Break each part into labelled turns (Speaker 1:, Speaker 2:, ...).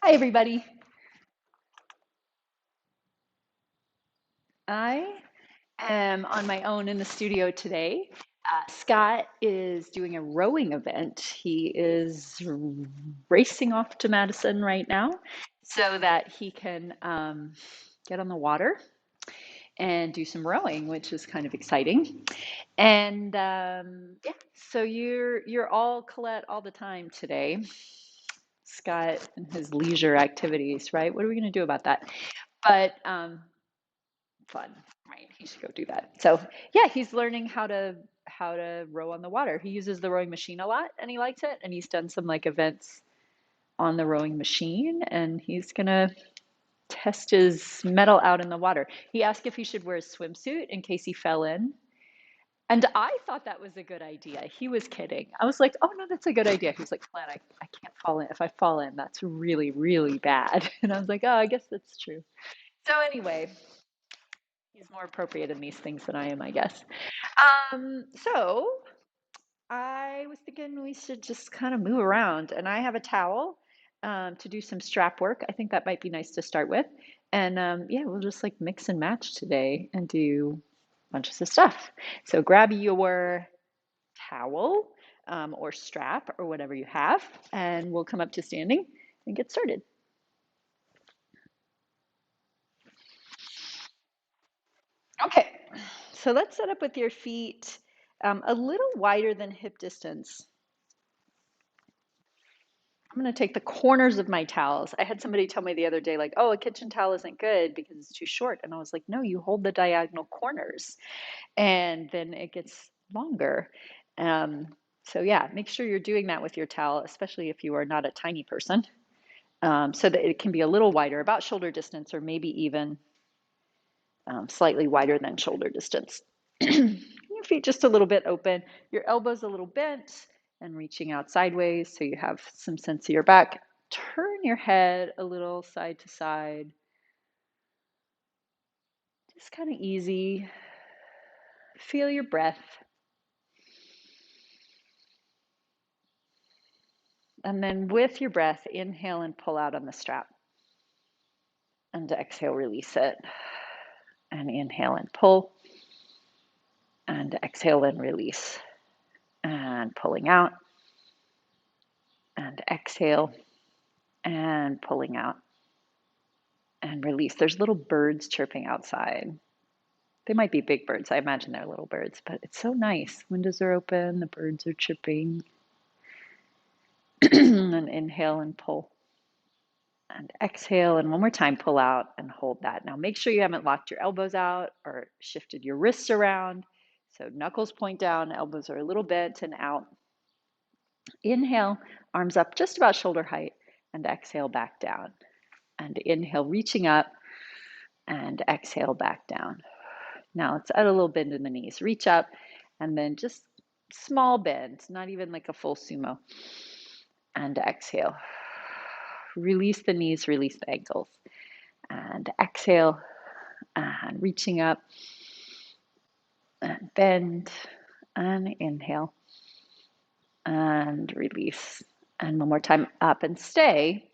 Speaker 1: Hi, everybody. I am on my own in the studio today. Scott is doing a rowing event. He is racing off to Madison right now so that he can get on the water and do some rowing, which is kind of exciting. And yeah, so you're all Collette all the time today. Scott and his leisure activities, right? What are we going to do about that? But fun, right? He should go do that. So yeah, he's learning how to row on the water. He uses the rowing machine a lot and he likes it. And he's done some like events on the rowing machine and he's gonna test his metal out in the water. He asked if he should wear a swimsuit in case he fell in. And I thought that was a good idea. He was kidding. I was like, oh no, that's a good idea. He was like, Glenn, I can't fall in. If I fall in, that's really, really bad. And I was like, oh, I guess that's true. So anyway, he's more appropriate in these things than I am, I guess. So I was thinking we should just kind of move around, and I have a towel to do some strap work. I think that might be nice to start with. And yeah, we'll just like mix and match today and do bunches of stuff. So grab your towel or strap or whatever you have, and we'll come up to standing and get started. Okay, so let's set up with your feet a little wider than hip distance. I'm going to take the corners of my towels. I had somebody tell me the other day, like, oh, a kitchen towel isn't good because it's too short. And I was like, no, you hold the diagonal corners and then it gets longer. Um, so, yeah, make sure you're doing that with your towel, especially if you are not a tiny person, so that it can be a little wider, about shoulder distance, or maybe even slightly wider than shoulder distance. Your feet just a little bit open, your elbows a little bent, and reaching out sideways so you have some sense of your back. Turn your head a little side to side, just kind of easy. Feel your breath. And then with your breath, inhale and pull out on the strap. And exhale, release it. And inhale and pull. And exhale and release. And pulling out. And exhale. And pulling out. And release. There's little birds chirping outside. They might be big birds. I imagine they're little birds, but it's so nice. Windows are open, the birds are chirping. And inhale and pull. And exhale, and one more time, pull out and hold that. Now make sure you haven't locked your elbows out or shifted your wrists around. So knuckles point down, elbows are a little bent and out. Inhale, arms up just about shoulder height, and exhale back down. And inhale, reaching up, and exhale back down. Now let's add a little bend in the knees. Reach up, and then just small bend, not even like a full sumo. And exhale. Release the knees, release the ankles. And exhale, and reaching up, and bend, and inhale, and release. And one more time, up and stay.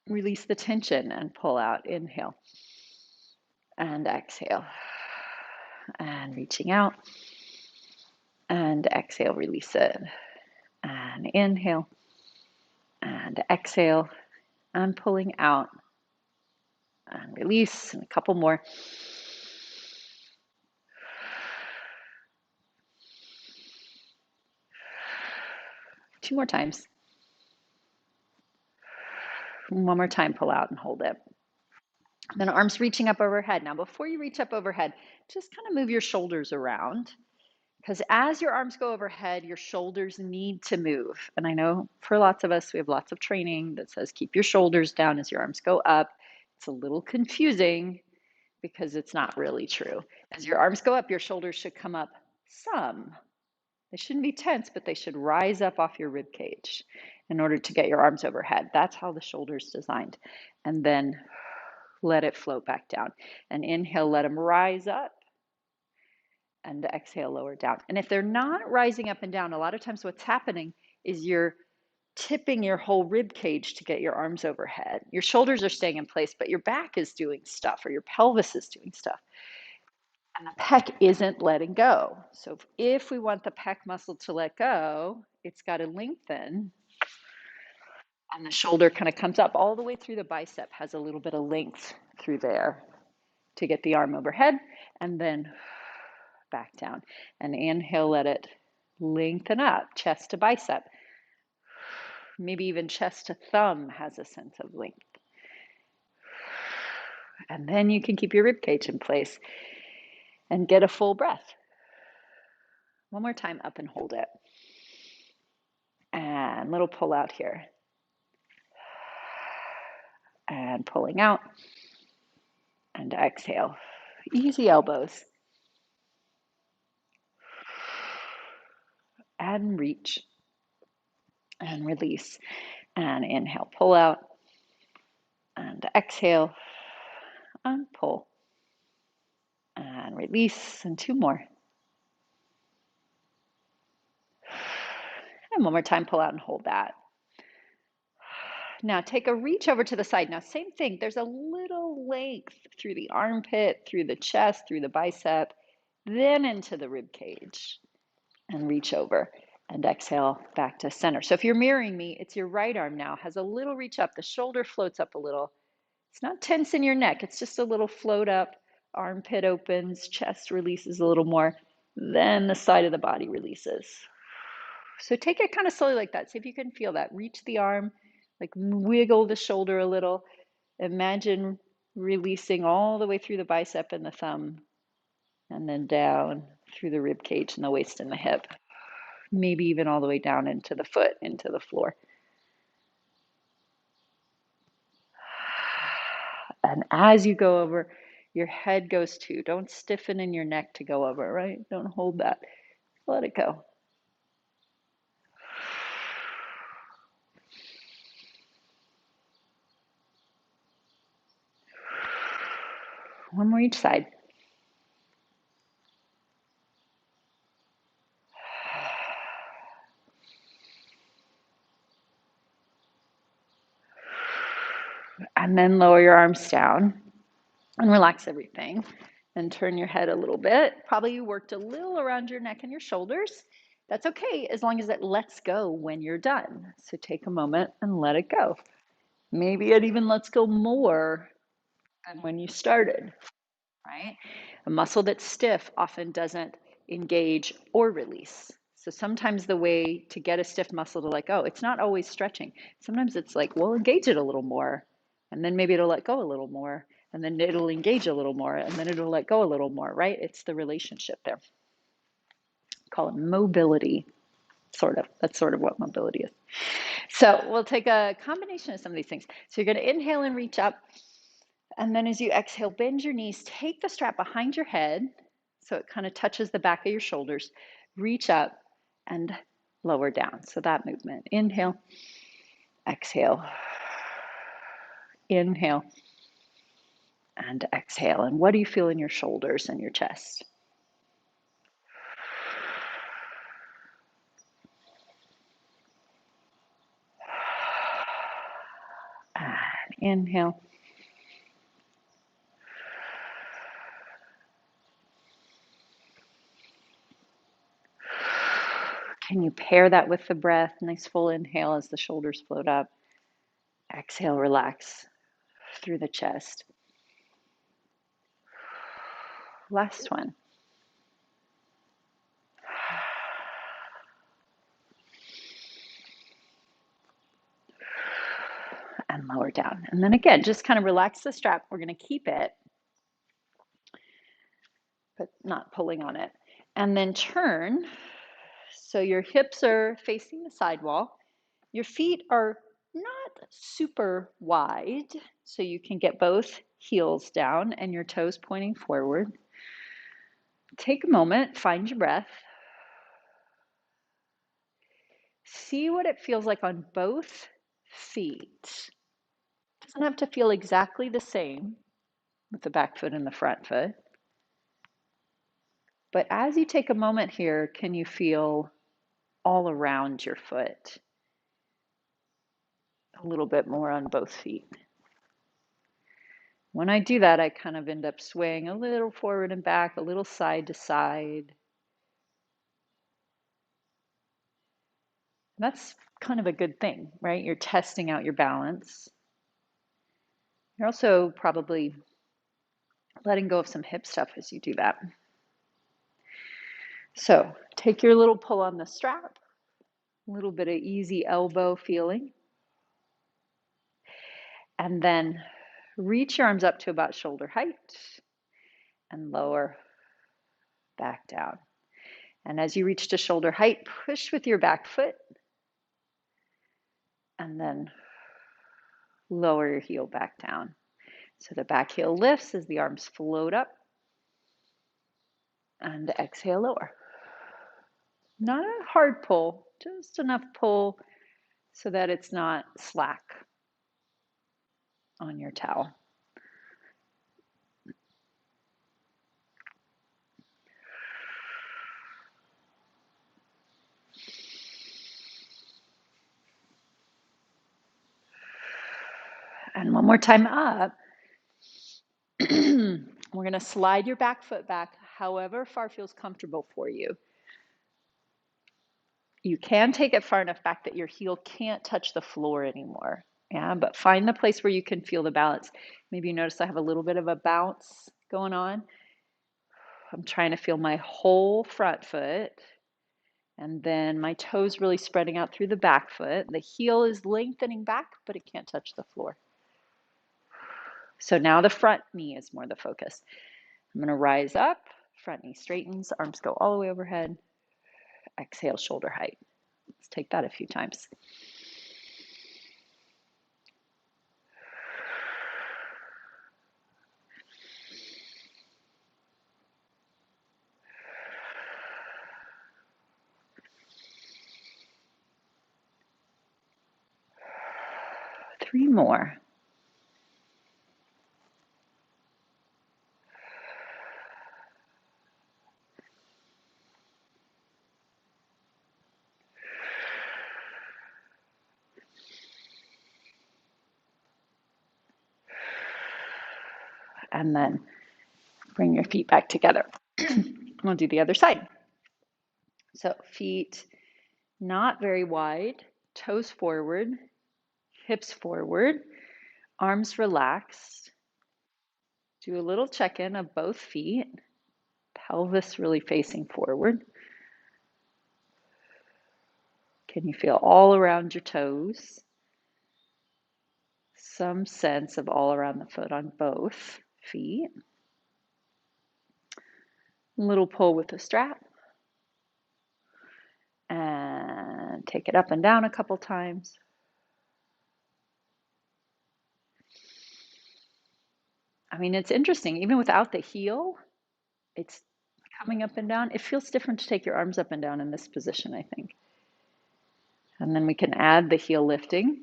Speaker 1: Release the tension and pull out. Inhale, and exhale, and reaching out, and exhale, release it. And inhale, and exhale, and pulling out, and release, and a couple more. Two more times. One more time, pull out and hold it. Then arms reaching up overhead. Now, before you reach up overhead, just kind of move your shoulders around because as your arms go overhead, your shoulders need to move. And I know for lots of us, we have lots of training that says keep your shoulders down as your arms go up. It's a little confusing because it's not really true. As your arms go up, your shoulders should come up some. They shouldn't be tense, but they should rise up off your rib cage in order to get your arms overhead. That's how the shoulder's designed. And then let it float back down. And inhale, let them rise up. And exhale, lower down. And if they're not rising up and down, a lot of times what's happening is you're tipping your whole rib cage to get your arms overhead. Your shoulders are staying in place, but your back is doing stuff or your pelvis is doing stuff. And the pec isn't letting go. So if we want the pec muscle to let go, it's got to lengthen. And the shoulder kind of comes up all the way through the bicep, has a little bit of length through there to get the arm overhead, and then back down. And inhale, let it lengthen up, chest to bicep. Maybe even chest to thumb has a sense of length. And then you can keep your rib cage in place and get a full breath. One more time, up and hold it. And little pull out here. And pulling out. And exhale. Easy elbows. And reach. And release. And inhale, pull out. And exhale. And pull. And release. And two more. And one more time, pull out and hold that. Now take a reach over to the side. Now, same thing. There's a little length through the armpit, through the chest, through the bicep, then into the rib cage. And reach over and exhale back to center. So if you're mirroring me, it's your right arm now has a little reach up. The shoulder floats up a little. It's not tense in your neck. It's just a little float up. Armpit opens, chest releases a little more. Then the side of the body releases. So take it kind of slowly like that. See if you can feel that. Reach the arm, like wiggle the shoulder a little. Imagine releasing all the way through the bicep and the thumb, and then down through the rib cage and the waist and the hip. Maybe even all the way down into the foot, into the floor. And as you go over, your head goes too. Don't stiffen in your neck to go over, right? Don't hold that. Let it go. One more each side. And then lower your arms down and relax everything. And turn your head a little bit. Probably you worked a little around your neck and your shoulders. That's okay as long as it lets go when you're done. So take a moment and let it go. Maybe it even lets go more than when you started, right? A muscle that's stiff often doesn't engage or release. So sometimes the way to get a stiff muscle to let go, it's not always stretching. Sometimes it's like, well, engage it a little more, and then maybe it'll let go a little more, and then it'll engage a little more, and then it'll let go a little more, right? It's the relationship there. Call it mobility, sort of. That's sort of what mobility is. So we'll take a combination of some of these things. So you're going to inhale and reach up. And then as you exhale, bend your knees, take the strap behind your head so it kind of touches the back of your shoulders. Reach up and lower down. So that movement. Inhale, exhale, inhale, and exhale. And what do you feel in your shoulders and your chest? And inhale. Can you pair that with the breath? Nice full inhale as the shoulders float up. Exhale, relax through the chest. Last one. And lower down. And then again, just kind of relax the strap. We're going to keep it, but not pulling on it. And then turn. So your hips are facing the sidewall. Your feet are not super wide, so you can get both heels down and your toes pointing forward. Take a moment, find your breath. See what it feels like on both feet. It doesn't have to feel exactly the same with the back foot and the front foot. But as you take a moment here, can you feel all around your foot? a little bit more on both feet. When I do that, I kind of end up swaying a little forward and back, a little side to side. That's kind of a good thing, right? You're testing out your balance. You're also probably letting go of some hip stuff as you do that. So take your little pull on the strap, a little bit of easy elbow feeling, and then reach your arms up to about shoulder height and lower back down. And as you reach to shoulder height, push with your back foot and then lower your heel back down. So the back heel lifts as the arms float up, and exhale, lower. Not a hard pull, just enough pull so that it's not slack on your towel. And one more time up. We're going to slide your back foot back however far feels comfortable for you. You can take it far enough back that your heel can't touch the floor anymore. Yeah, but find the place where you can feel the balance. Maybe you notice I have a little bit of a bounce going on. I'm trying to feel my whole front foot, and then my toes really spreading out through the back foot. The heel is lengthening back, but it can't touch the floor. So now the front knee is more the focus. I'm going to rise up, front knee straightens, arms go all the way overhead. Exhale, shoulder height. Let's take that a few times. Three more. And then bring your feet back together. We'll do the other side. So feet not very wide, toes forward, hips forward, arms relaxed. Do a little check-in of both feet, pelvis really facing forward. Can you feel all around your toes? Some sense of all around the foot on both feet. Little pull with the strap. And take it up and down a couple times. I mean, it's interesting, even without the heel, it's coming up and down. It feels different to take your arms up and down in this position, I think. And then we can add the heel lifting.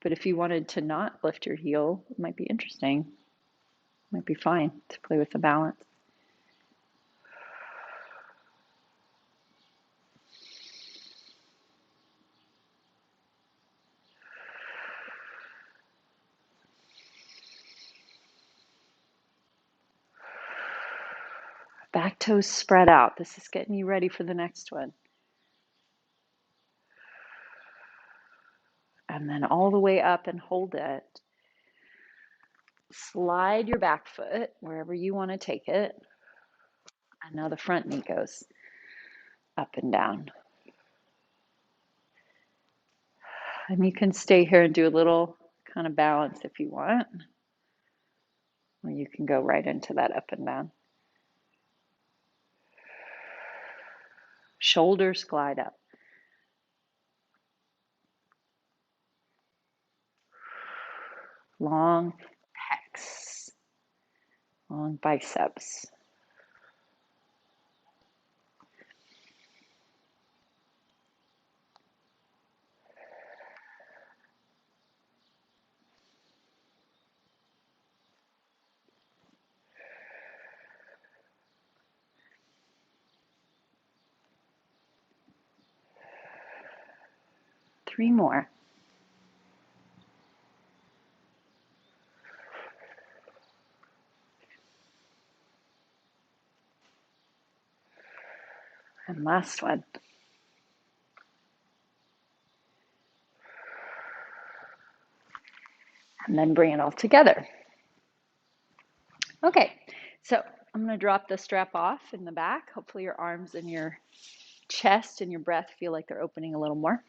Speaker 1: But if you wanted to not lift your heel, it might be interesting. It might be fine to play with the balance. Back toes spread out. This is getting you ready for the next one. And then all the way up and hold it. Slide your back foot wherever you want to take it. And now the front knee goes up and down. And you can stay here and do a little kind of balance if you want. Or you can go right into that up and down. Shoulders glide up. Long pecs. Long biceps. 3 more. And last one. And then bring it all together. Okay, so I'm going to drop the strap off in the back. Hopefully your arms and your chest and your breath feel like they're opening a little more.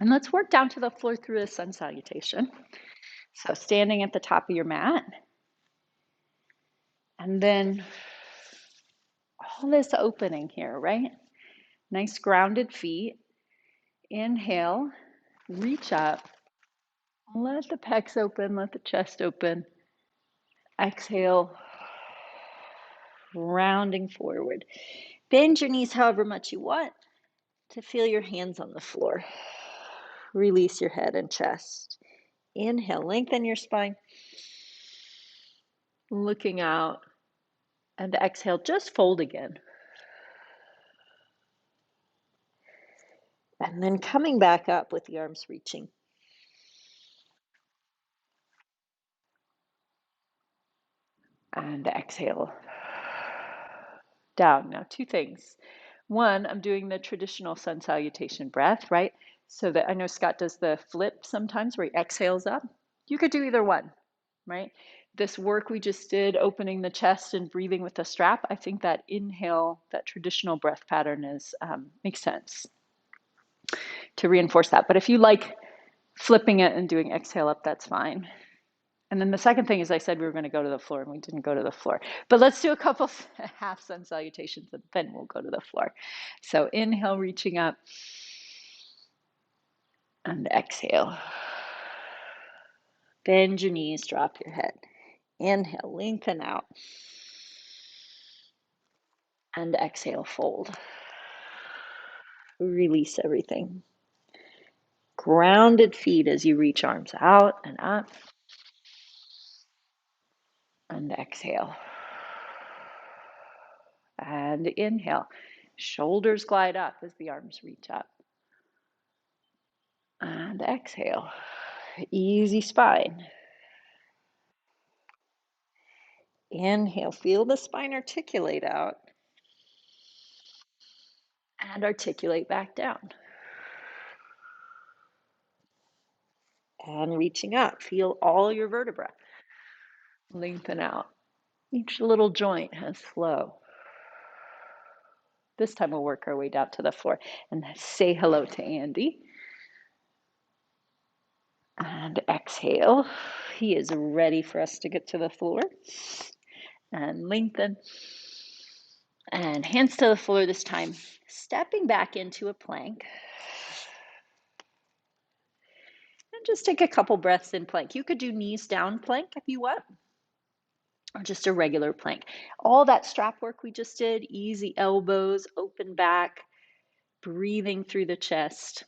Speaker 1: And let's work down to the floor through the sun salutation. So standing at the top of your mat. And then all this opening here, right? Nice grounded feet. Inhale, reach up. Let the pecs open, let the chest open. Exhale, rounding forward. Bend your knees however much you want to feel your hands on the floor. Release your head and chest. Inhale, lengthen your spine. Looking out. And exhale, just fold again. And then coming back up with the arms reaching. And exhale. Down. Now, 2 things. One, I'm doing the traditional sun salutation breath, right? So that I know Scott does the flip sometimes where he exhales up. You could do either one, right? This work we just did, opening the chest and breathing with the strap, I think that inhale, that traditional breath pattern is makes sense to reinforce that. But if you like flipping it and doing exhale up, that's fine. And then the second thing is I said we were going to go to the floor and we didn't go to the floor. But let's do a couple half sun salutations and then we'll go to the floor. So inhale, reaching up. And exhale. Bend your knees, drop your head. Inhale, lengthen out. And exhale, fold. Release everything. Grounded feet as you reach arms out and up. And exhale. And inhale. Shoulders glide up as the arms reach up. And exhale. Easy spine. Inhale, feel the spine articulate out. And articulate back down. And reaching up, feel all your vertebrae. Lengthen out. Each little joint has flow. This time we'll work our way down to the floor and say hello to Andy. And exhale. He is ready for us to get to the floor. And lengthen. And hands to the floor this time. Stepping back into a plank. And just take a couple breaths in plank. You could do knees down plank if you want. Or just a regular plank. All that strap work we just did, easy elbows, open back, breathing through the chest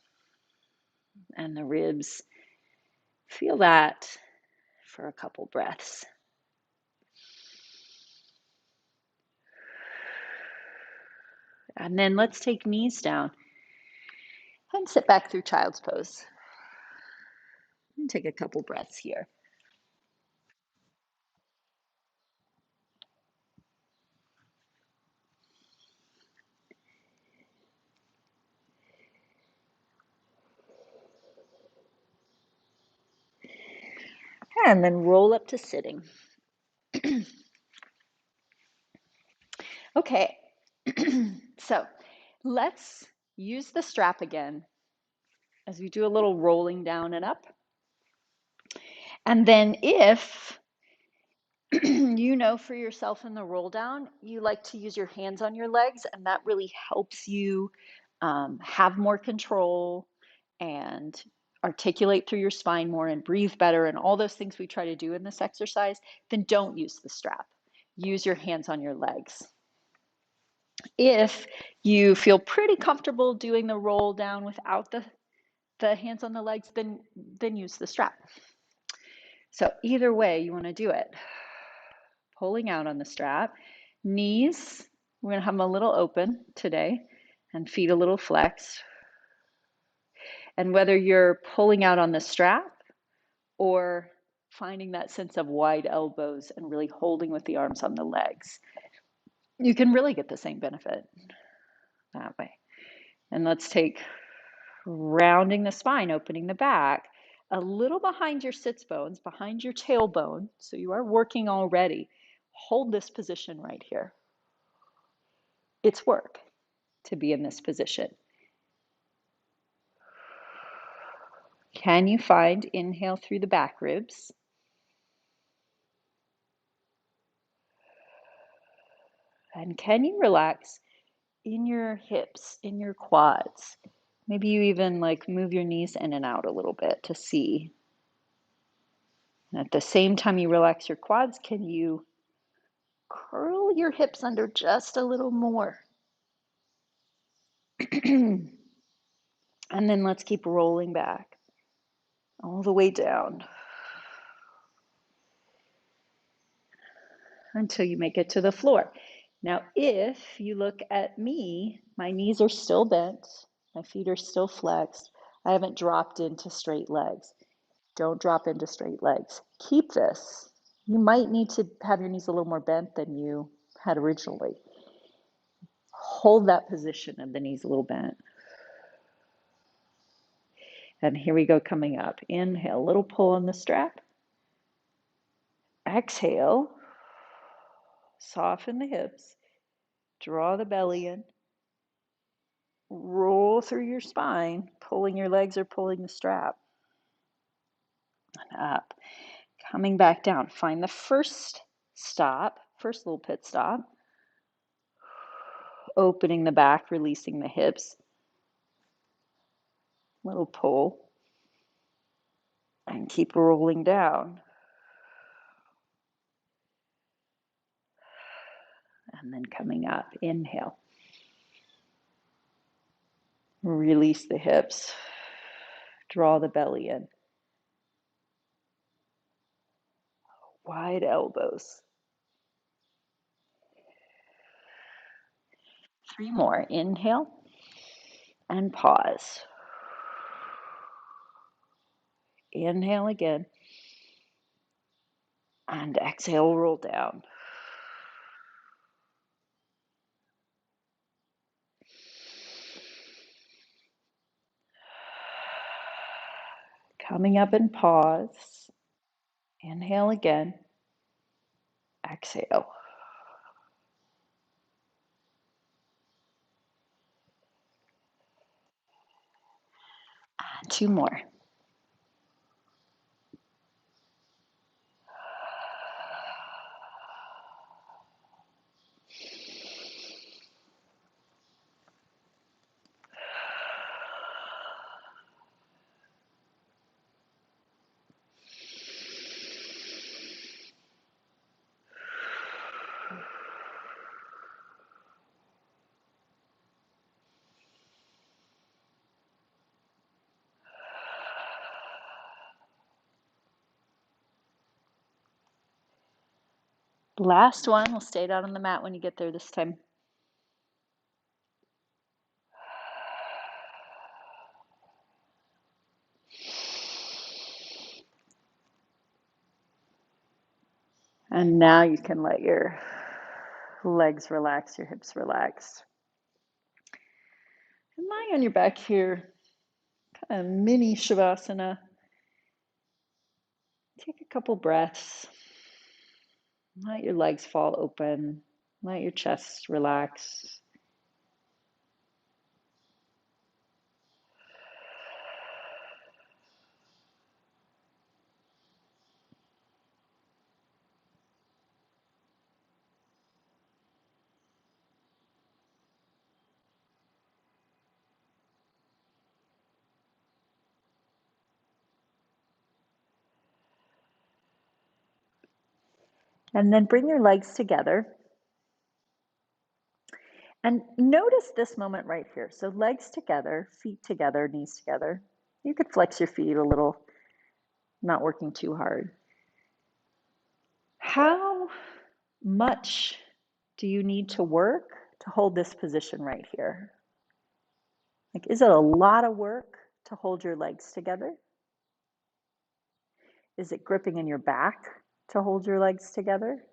Speaker 1: and the ribs. Feel that for a couple breaths. And then let's take knees down and sit back through child's pose. And take a couple breaths here. And then roll up to sitting. Okay, so let's use the strap again as we do a little rolling down and up. And then if you know for yourself in the roll down, you like to use your hands on your legs, and that really helps you have more control and articulate through your spine more and breathe better and all those things we try to do in this exercise, then don't use the strap. Use your hands on your legs. If you feel pretty comfortable doing the roll down without the hands on the legs, then use the strap. So either way you want to do it. Pulling out on the strap. Knees, we're going to have them a little open today and feet a little flexed. And whether you're pulling out on the strap or finding that sense of wide elbows and really holding with the arms on the legs, you can really get the same benefit that way. And let's take rounding the spine, opening the back, a little behind your sits bones, behind your tailbone. So you are working already. Hold this position right here. It's work to be in this position. Can you find inhale through the back ribs? And can you relax in your hips, in your quads? Maybe you even like move your knees in and out a little bit to see. And at the same time you relax your quads, can you curl your hips under just a little more? And then let's keep rolling back all the way down until you make it to the floor. Now, if you look at me, my knees are still bent, my feet are still flexed. I haven't dropped into straight legs. Don't drop into straight legs. Keep this. You might need to have your knees a little more bent than you had originally. Hold that position of the knees a little bent. And here we go, coming up. Inhale, little pull on the strap. Exhale, soften the hips, draw the belly in, roll through your spine, pulling your legs or pulling the strap. And up, coming back down. Find the first stop, first little pit stop. Opening the back, releasing the hips. Little pull. And keep rolling down. And then coming up, inhale. Release the hips. Draw the belly in. Wide elbows. 3 more. Inhale and pause. Inhale again. And exhale, roll down. Coming up and pause. Inhale again. Exhale. And 2 more. Last one. We'll stay down on the mat when you get there this time. And now you can let your legs relax, your hips relax. And lying on your back here, kind of mini Shavasana. Take a couple breaths. Let your legs fall open. Let your chest relax. And then bring your legs together. And notice this moment right here. So legs together, feet together, knees together. You could flex your feet a little, not working too hard. How much do you need to work to hold this position right here? Like, is it a lot of work to hold your legs together? Is it gripping in your back to hold your legs together?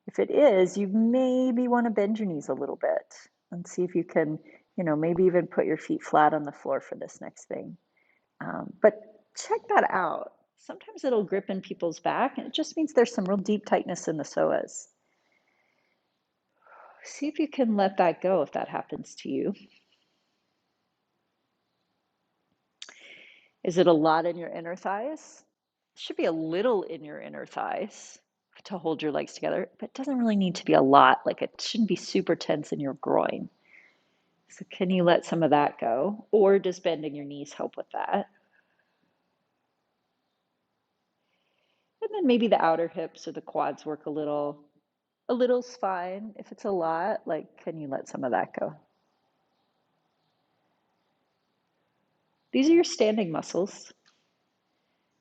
Speaker 1: If it is, you maybe want to bend your knees a little bit and see if you can, maybe even put your feet flat on the floor for this next thing. But check that out. Sometimes it'll grip in people's back, and it just means there's some real deep tightness in the psoas. See if you can let that go if that happens to you. Is it a lot in your inner thighs? It should be a little in your inner thighs to hold your legs together, but it doesn't really need to be a lot. Like it shouldn't be super tense in your groin. So can you let some of that go? Or does bending your knees help with that? And then maybe the outer hips or the quads work a little. A little's fine. If it's a lot, like, can you let some of that go? These are your standing muscles,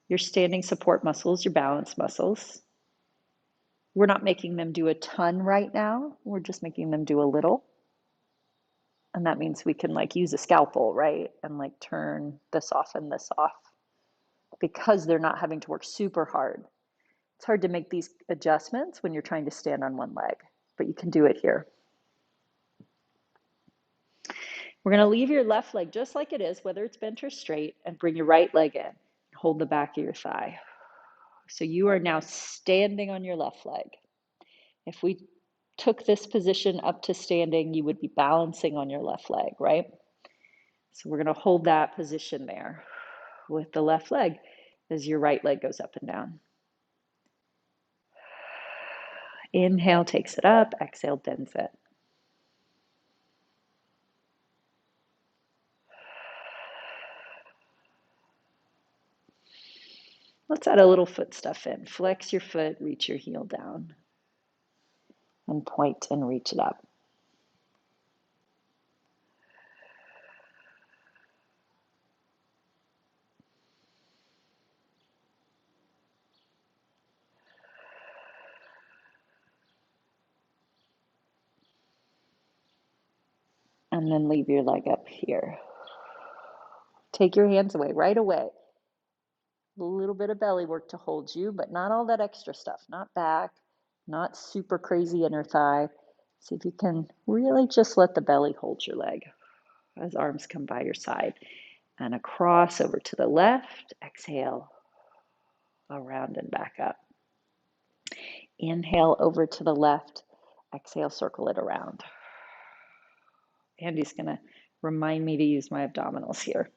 Speaker 1: your standing support muscles, your balance muscles. We're not making them do a ton right now. We're just making them do a little. And that means we can like use a scalpel, right? And like turn this off and this off because they're not having to work super hard. It's hard to make these adjustments when you're trying to stand on one leg, but you can do it here. We're going to leave your left leg just like it is, whether it's bent or straight, and bring your right leg in. Hold the back of your thigh. So you are now standing on your left leg. If we took this position up to standing, you would be balancing on your left leg, right? So we're going to hold that position there with the left leg as your right leg goes up and down. Inhale takes it up, exhale bends it. Let's add a little foot stuff in. Flex your foot, reach your heel down, and point and reach it up. And then leave your leg up here. Take your hands away right away. A little bit of belly work to hold you, but not all that extra stuff. Not back, not super crazy inner thigh. See if you can really just let the belly hold your leg as arms come by your side. And across over to the left, exhale, around and back up. Inhale over to the left, exhale, circle it around. Andy's gonna remind me to use my abdominals here.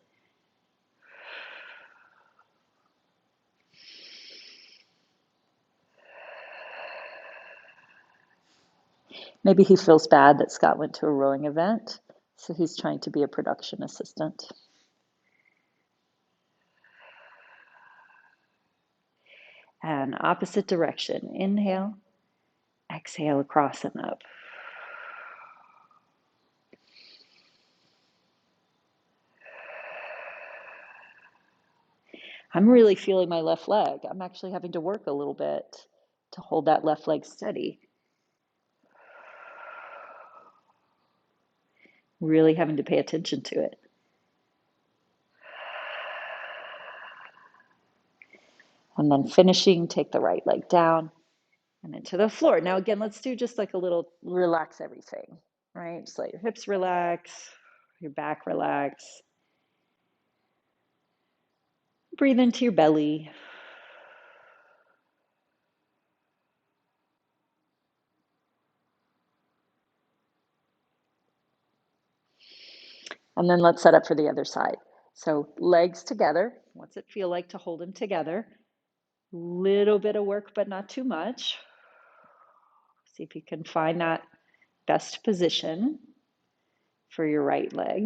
Speaker 1: Maybe he feels bad that Scott went to a rowing event, so he's trying to be a production assistant. And opposite direction. Inhale, exhale across and up. I'm really feeling my left leg. I'm actually having to work a little bit to hold that left leg steady. Really having to pay attention to it. And then finishing, take the right leg down and into the floor. Now again, let's do just like a little relax everything, right? Just let your hips relax, your back relax. Breathe into your belly. And then let's set up for the other side. So legs together. What's it feel like to hold them together? Little bit of work, but not too much. See if you can find that best position for your right leg.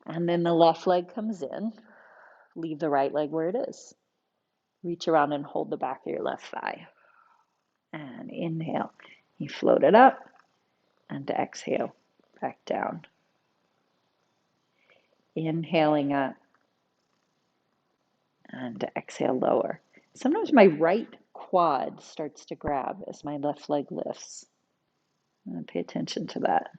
Speaker 1: And then the left leg comes in. Leave the right leg where it is. Reach around and hold the back of your left thigh. And inhale. You float it up. And to exhale, back down. Inhaling up. And to exhale, lower. Sometimes my right quad starts to grab as my left leg lifts. Pay attention to that.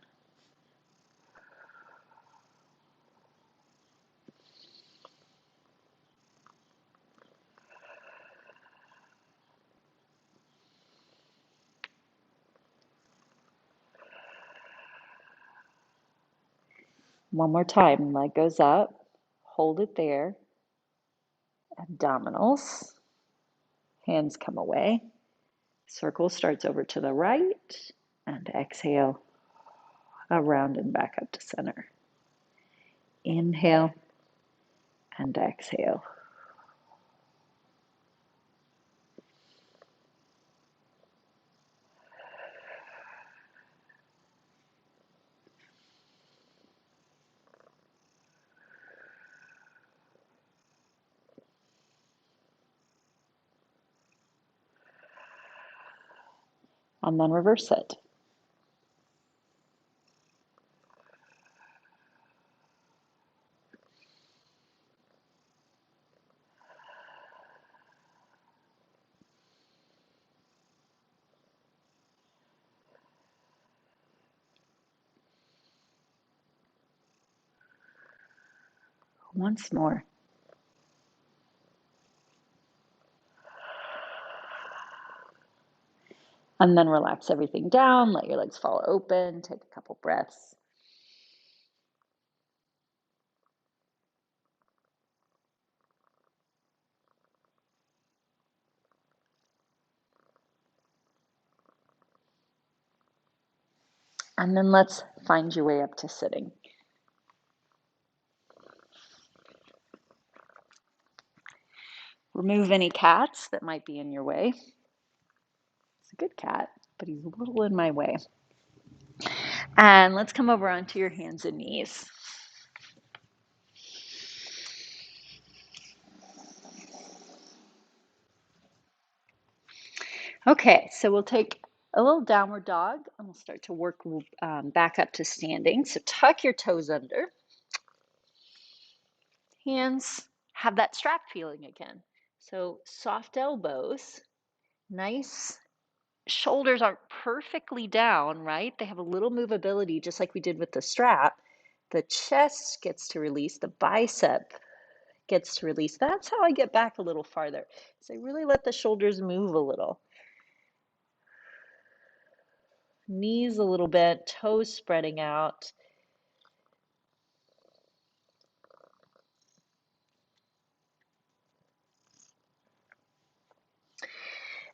Speaker 1: One more time, leg goes up, hold it there, abdominals, hands come away, circle starts over to the right, and exhale, around and back up to center. Inhale and exhale. And then reverse it. Once more. And then relax everything down, let your legs fall open, take a couple breaths. And then let's find your way up to sitting. Remove any cats that might be in your way. It's a good cat, but he's a little in my way. And let's come over onto your hands and knees. Okay, so we'll take a little downward dog and we'll start to work back up to standing. So tuck your toes under. Hands have that strap feeling again. So soft elbows, nice. Shoulders aren't perfectly down, right? They have a little movability, just like we did with the strap. The chest gets to release, the bicep gets to release. That's how I get back a little farther. So I really let the shoulders move a little. Knees a little bit, toes spreading out.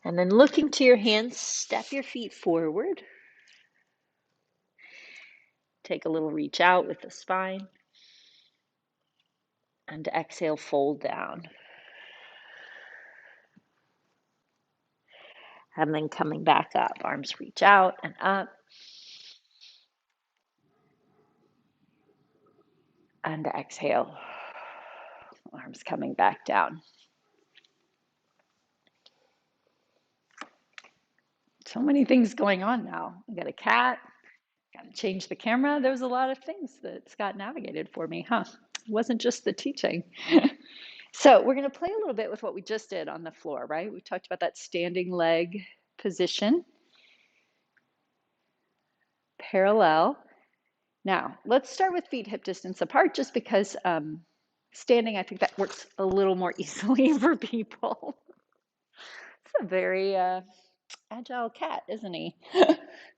Speaker 1: And then looking to your hands, step your feet forward. Take a little reach out with the spine. And exhale, fold down. And then coming back up, arms reach out and up. And exhale, arms coming back down. So many things going on now. I got a cat, got to change the camera. There was a lot of things that Scott navigated for me, huh? It wasn't just the teaching. So we're going to play a little bit with what we just did on the floor, right? We talked about that standing leg position. Parallel. Now, let's start with feet hip distance apart just because standing, I think that works a little more easily for people. It's a very agile cat, isn't he?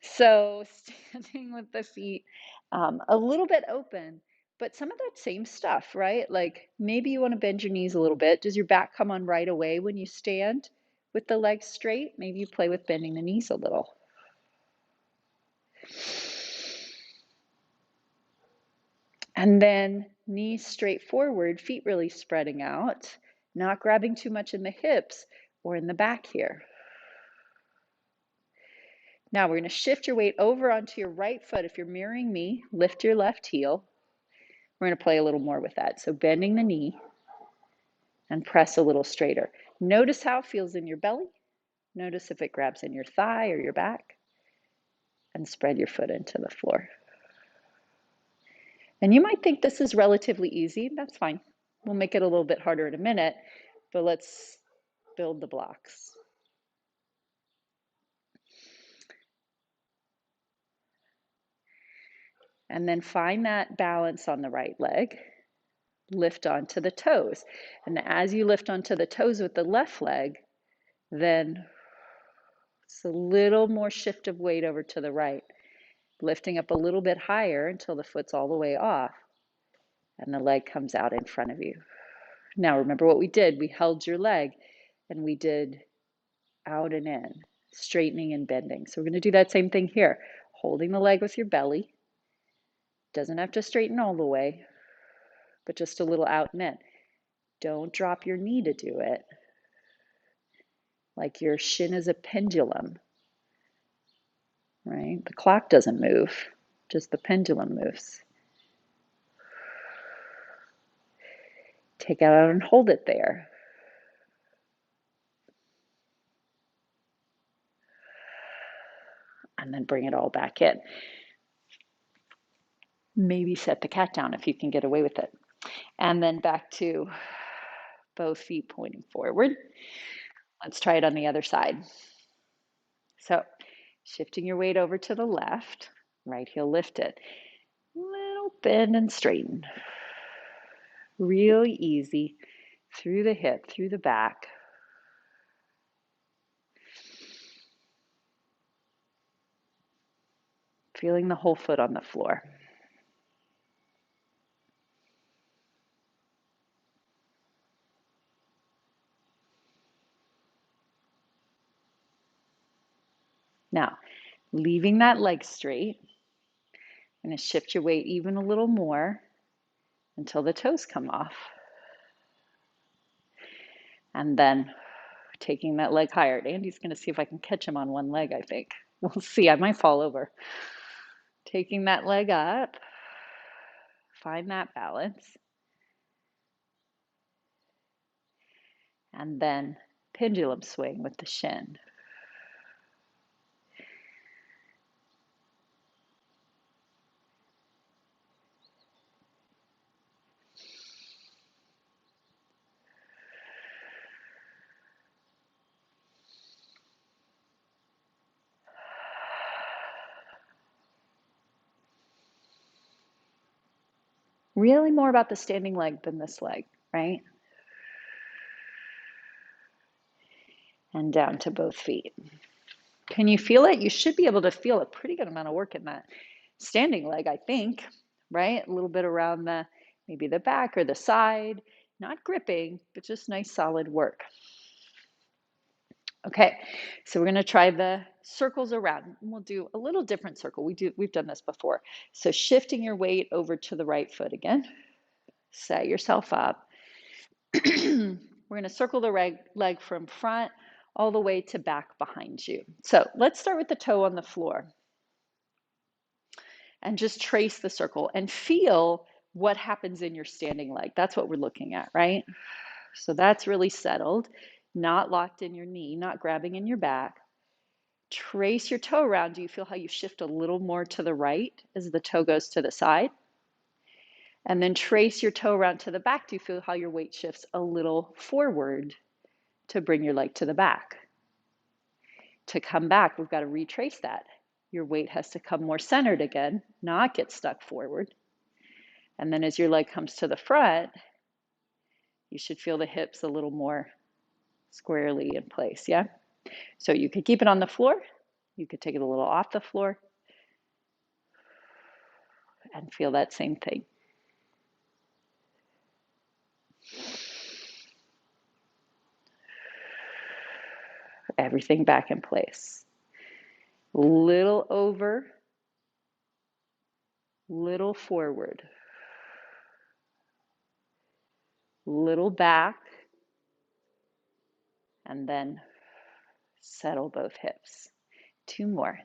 Speaker 1: So standing with the feet a little bit open, but some of that same stuff, right? Like maybe you want to bend your knees a little bit. Does your back come on right away when you stand with the legs straight? Maybe you play with bending the knees a little. And then knees straight forward, feet really spreading out, not grabbing too much in the hips or in the back here. Now we're going to shift your weight over onto your right foot. If you're mirroring me, lift your left heel. We're going to play a little more with that. So bending the knee and press a little straighter. Notice how it feels in your belly. Notice if it grabs in your thigh or your back. And spread your foot into the floor. And you might think this is relatively easy. That's fine. We'll make it a little bit harder in a minute, but let's build the blocks. And then find that balance on the right leg. Lift onto the toes. And as you lift onto the toes with the left leg, then it's a little more shift of weight over to the right. Lifting up a little bit higher until the foot's all the way off. and the leg comes out in front of you. Now remember what we did. We held your leg and we did out and in, straightening and bending. So we're going to do that same thing here. Holding the leg with your belly. Doesn't have to straighten all the way, but just a little out and in. Don't drop your knee to do it. Like your shin is a pendulum, right? The clock doesn't move, just the pendulum moves. Take it out and hold it there. And then bring it all back in. Maybe set the cat down if you can get away with it. And then back to both feet pointing forward. Let's try it on the other side. So shifting your weight over to the left, right heel lifted. Little bend and straighten. Really easy through the hip, through the back. Feeling the whole foot on the floor. Now, leaving that leg straight, I'm going to shift your weight even a little more until the toes come off. And then taking that leg higher. Andy's going to see if I can catch him on one leg, I think. We'll see. I might fall over. Taking that leg up. Find that balance. And then pendulum swing with the shin. Really more about the standing leg than this leg, right? And down to both feet. Can you feel it? You should be able to feel a pretty good amount of work in that standing leg, I think, right? A little bit around maybe the back or the side, not gripping, but just nice solid work. Okay, so we're going to try the circles around. We'll do a little different circle. We've done this before. So shifting your weight over to the right foot again. Set yourself up. We're going to circle the leg from front all the way to back behind you. So let's start with the toe on the floor. And just trace the circle and feel what happens in your standing leg. That's what we're looking at, right? So that's really settled, not locked in your knee, not grabbing in your back. Trace your toe around. Do you feel how you shift a little more to the right as the toe goes to the side? And then trace your toe around to the back. Do you feel how your weight shifts a little forward to bring your leg to the back? To come back, we've got to retrace that. Your weight has to come more centered again, not get stuck forward. And then as your leg comes to the front, you should feel the hips a little more squarely in place, yeah? So you could keep it on the floor. You could take it a little off the floor and feel that same thing. Everything back in place. Little over, little forward. Little back, and then settle both hips. 2 more.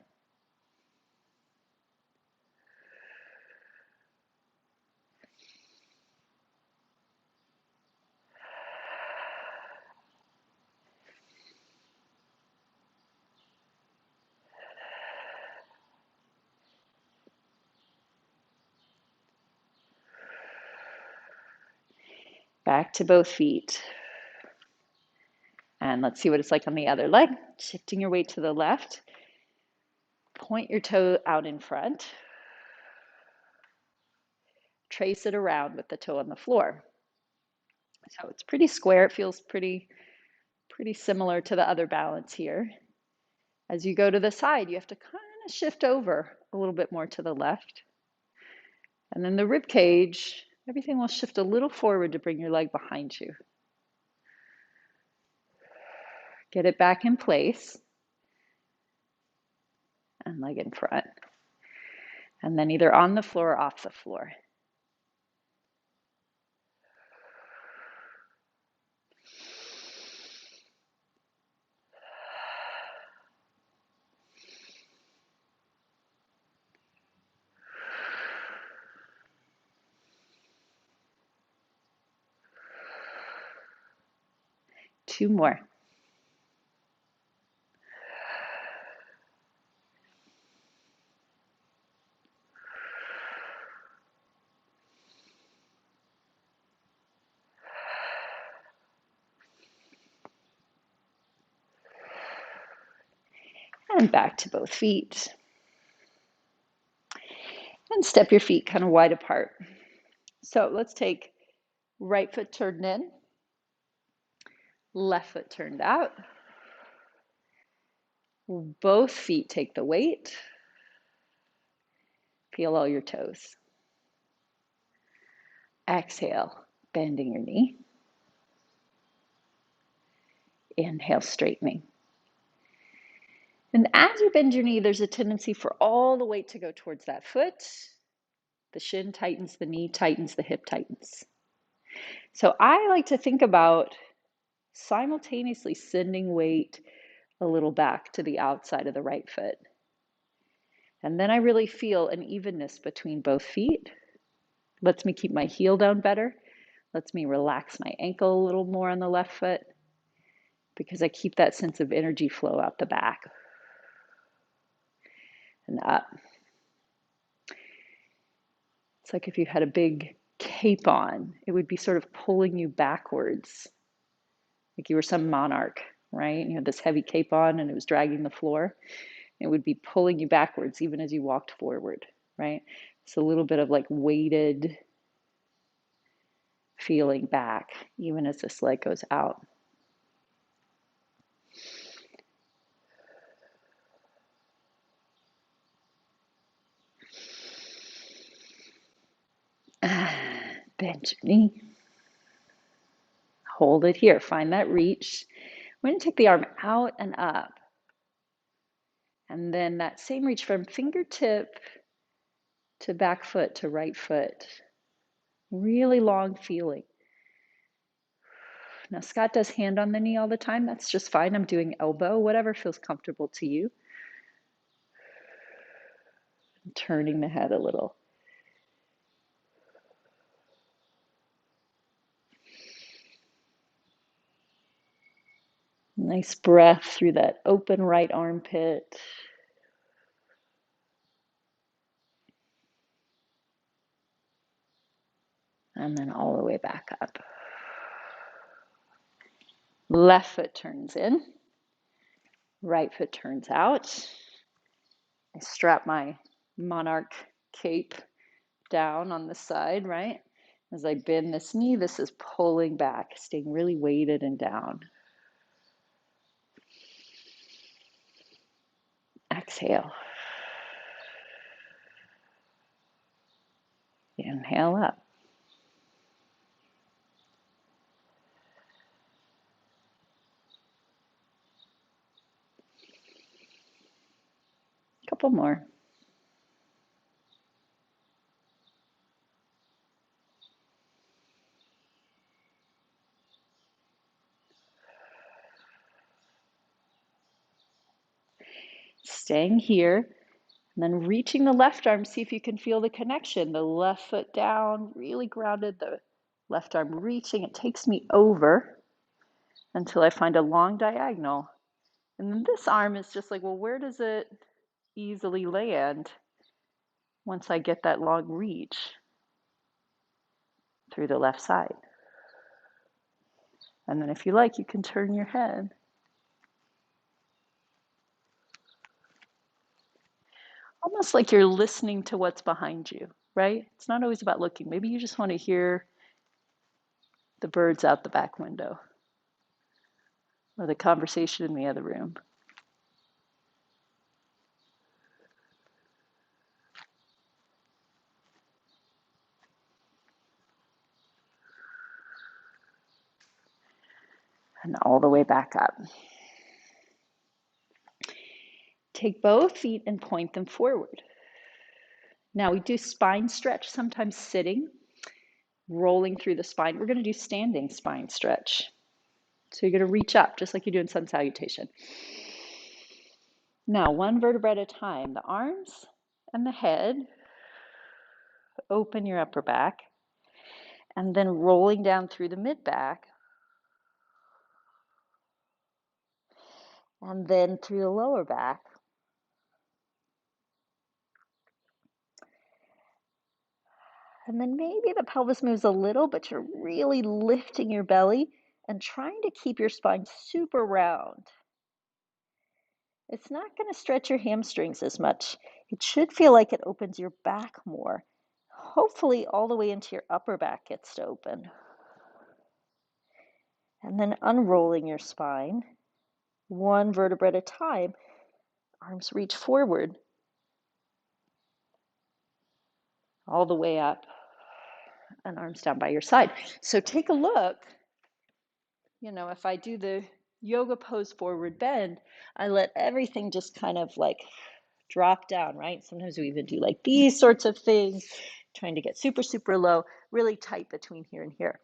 Speaker 1: Back to both feet. And let's see what it's like on the other leg. Shifting your weight to the left. Point your toe out in front. Trace it around with the toe on the floor. So it's pretty square. It feels pretty similar to the other balance here. As you go to the side, you have to kind of shift over a little bit more to the left. And then the rib cage Everything will shift a little forward to bring your leg behind you. Get it back in place and leg in front. And then either on the floor or off the floor. Two more. And back to both feet. And step your feet kind of wide apart. So let's take right foot turned in, left foot turned out. Both feet take the weight. Feel all your toes. Exhale, bending your knee. Inhale, straightening. And as you bend your knee, there's a tendency for all the weight to go towards that foot. The shin tightens, the knee tightens, the hip tightens. So I like to think about simultaneously sending weight a little back to the outside of the right foot. And then I really feel an evenness between both feet. Lets me keep my heel down better. Lets me relax my ankle a little more on the left foot because I keep that sense of energy flow out the back and up. It's like if you had a big cape on, it would be sort of pulling you backwards, like you were some monarch, right? You had this heavy cape on and it was dragging the floor. It would be pulling you backwards even as you walked forward, right? It's a little bit of like weighted feeling back, even as this leg goes out. Bend your knee. Hold it here. Find that reach. We're going to take the arm out and up. And then that same reach from fingertip to back foot to right foot. Really long feeling. Now, Scott does hand on the knee all the time. That's just fine. I'm doing elbow, whatever feels comfortable to you. Turning the head a little. Nice breath through that open right armpit. And then all the way back up. Left foot turns in. Right foot turns out. I strap my monarch cape down on the side, right? As I bend this knee, this is pulling back, staying really weighted and down. Exhale. Inhale up. Couple more. Staying here, and then reaching the left arm, see if you can feel the connection. The left foot down, really grounded, the left arm reaching. It takes me over until I find a long diagonal. And then this arm is just like, well, where does it easily land once I get that long reach through the left side? And then if you like, you can turn your head. Almost like you're listening to what's behind you, right? It's not always about looking. Maybe you just want to hear the birds out the back window or the conversation in the other room. and all the way back up. Take both feet and point them forward. Now we do spine stretch, sometimes sitting, rolling through the spine. We're going to do standing spine stretch. So you're going to reach up just like you do in sun salutation. Now, one vertebra at a time, the arms and the head. Open your upper back, and then rolling down through the mid back, and then through the lower back. And then maybe the pelvis moves a little, but you're really lifting your belly and trying to keep your spine super round. It's not going to stretch your hamstrings as much. It should feel like it opens your back more. Hopefully all the way into your upper back gets to open. And then unrolling your spine, one vertebra at a time, arms reach forward, all the way up, and arms down by your side. So take a look. If I do the yoga pose forward bend, I let everything just kind of like drop down, right? Sometimes we even do like these sorts of things, trying to get super, super low, really tight between here and here.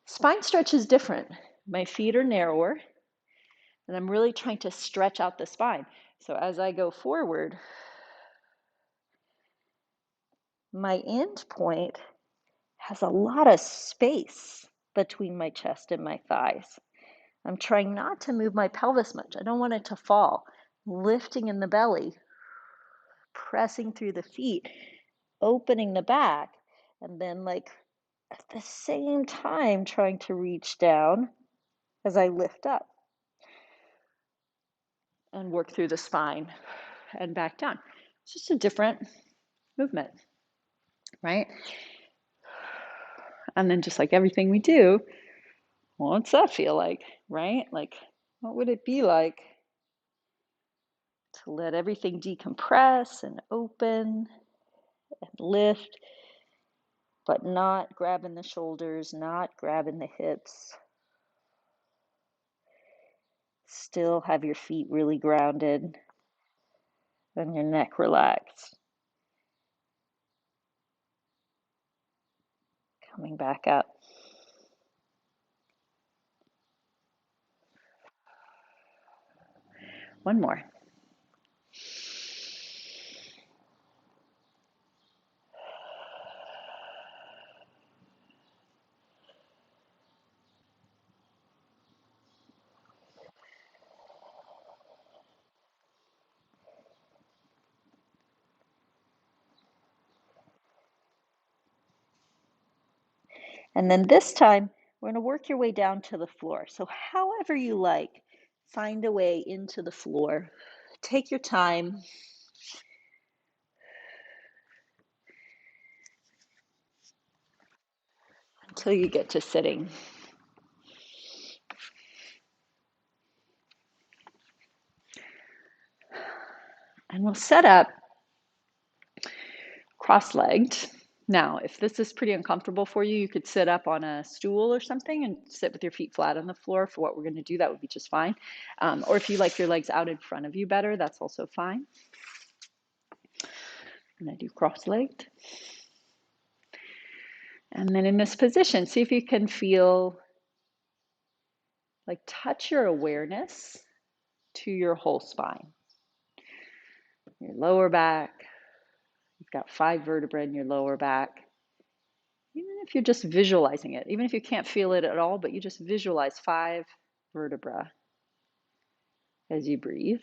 Speaker 1: Spine stretch is different. My feet are narrower, and I'm really trying to stretch out the spine. So as I go forward, my end point has a lot of space between my chest and my thighs. I'm trying not to move my pelvis much. I don't want it to fall. Lifting in the belly, pressing through the feet, opening the back, and then like at the same time trying to reach down as I lift up and work through the spine and back down. It's just a different movement, right? And then just like everything we do, what's that feel like, right? Like, what would it be like to let everything decompress and open and lift, but not grabbing the shoulders, not grabbing the hips. Still have your feet really grounded and your neck relaxed. Coming back up. One more. And then this time, we're going to work your way down to the floor. So however you like, find a way into the floor. Take your time. Until you get to sitting. And we'll set up cross-legged. Now, if this is pretty uncomfortable for you, you could sit up on a stool or something and sit with your feet flat on the floor. For what we're going to do, that would be just fine. Or if you like your legs out in front of you better, that's also fine. And I do cross-legged. And then in this position, see if you can feel, like touch your awareness to your whole spine. Your lower back, you've got 5 vertebrae in your lower back. Even if you're just visualizing it, even if you can't feel it at all, but you just visualize 5 vertebrae as you breathe.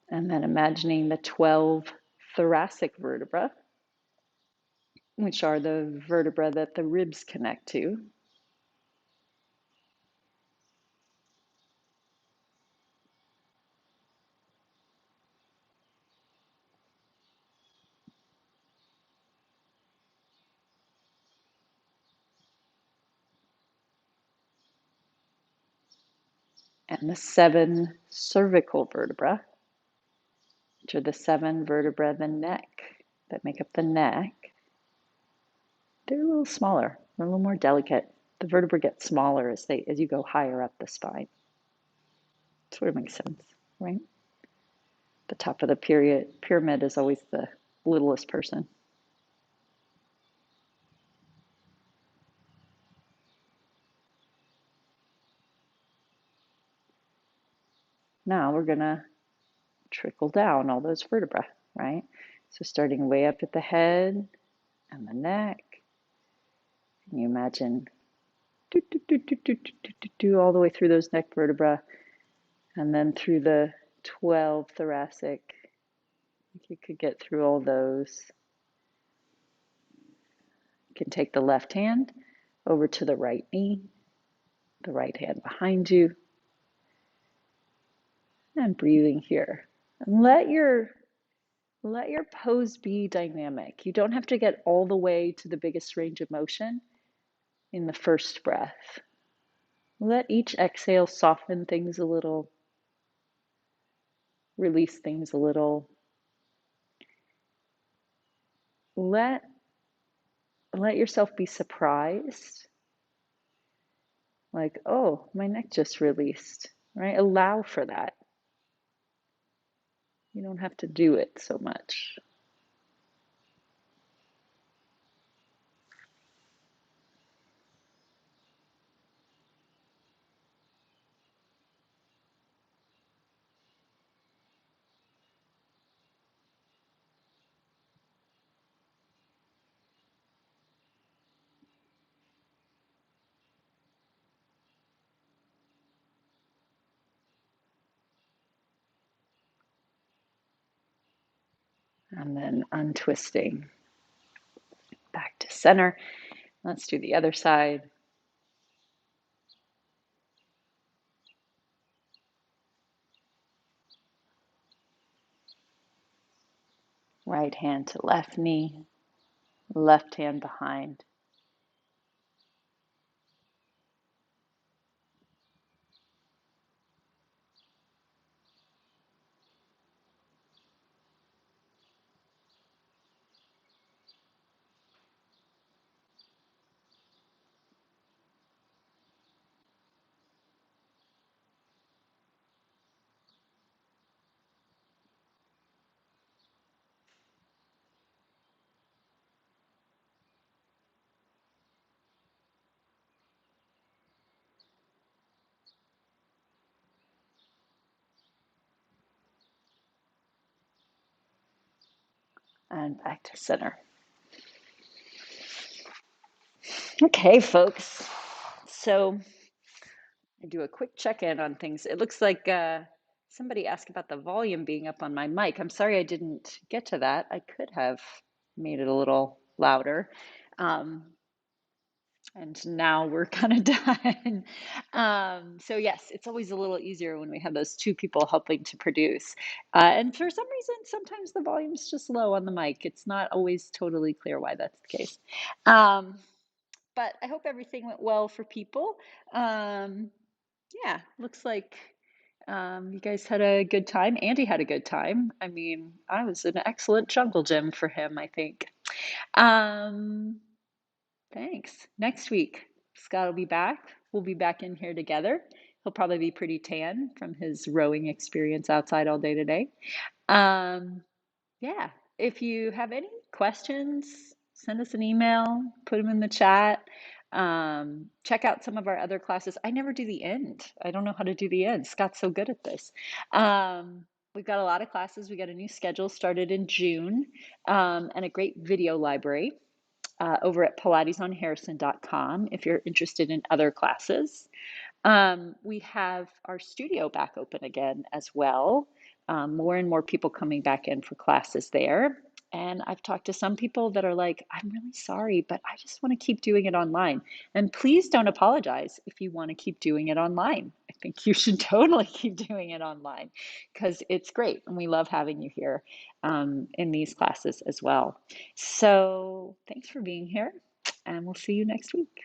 Speaker 1: And then imagining the 12 thoracic vertebrae, which are the vertebrae that the ribs connect to. And the 7 cervical vertebrae, which are the 7 vertebrae of the neck. that make up the neck, they're a little smaller. They're a little more delicate. The vertebrae get smaller as you go higher up the spine. Sort of makes sense, right? The top of the pyramid is always the littlest person. Now we're gonna trickle down all those vertebrae, right? So starting way up at the head and the neck, and you imagine all the way through those neck vertebrae, and then through the 12 thoracic. If you could get through all those, you can take the left hand over to the right knee, the right hand behind you, and breathing here. And let your pose be dynamic. You don't have to get all the way to the biggest range of motion in the first breath. Let each exhale soften things a little, release things a little. Let yourself be surprised. Like, oh, my neck just released, right? Allow for that. You don't have to do it so much. And then untwisting back to center. Let's do the other side. Right hand to left knee, left hand behind. And back to center. Okay, folks. So I do a quick check-in on things. It looks like somebody asked about the volume being up on my mic. I'm sorry I didn't get to that. I could have made it a little louder. Um, and now we're kind of done. So yes, it's always a little easier when we have those two people helping to produce. And for some reason, sometimes the volume's just low on the mic. It's not always totally clear why that's the case. But I hope everything went well for people. Um, yeah, looks like you guys had a good time. Andy had a good time. I mean, I was an excellent jungle gym for him, I think. Um, Thanks. Next week, Scott will be back. We'll be back in here together. He'll probably be pretty tan from his rowing experience outside all day today. Um, yeah, if you have any questions, send us an email, put them in the chat. Check out some of our other classes. I never do the end. I don't know how to do the end. Scott's so good at this. We've got a lot of classes. We got a new schedule started in June, and a great video library over at pilatesonharrison.com if you're interested in other classes. We have our studio back open again as well. More and more people coming back in for classes there. And I've talked to some people that are like, I'm really sorry, but I just want to keep doing it online. And please don't apologize if you want to keep doing it online. I think you should totally keep doing it online because it's great. And we love having you here in these classes as well. So thanks for being here, and we'll see you next week.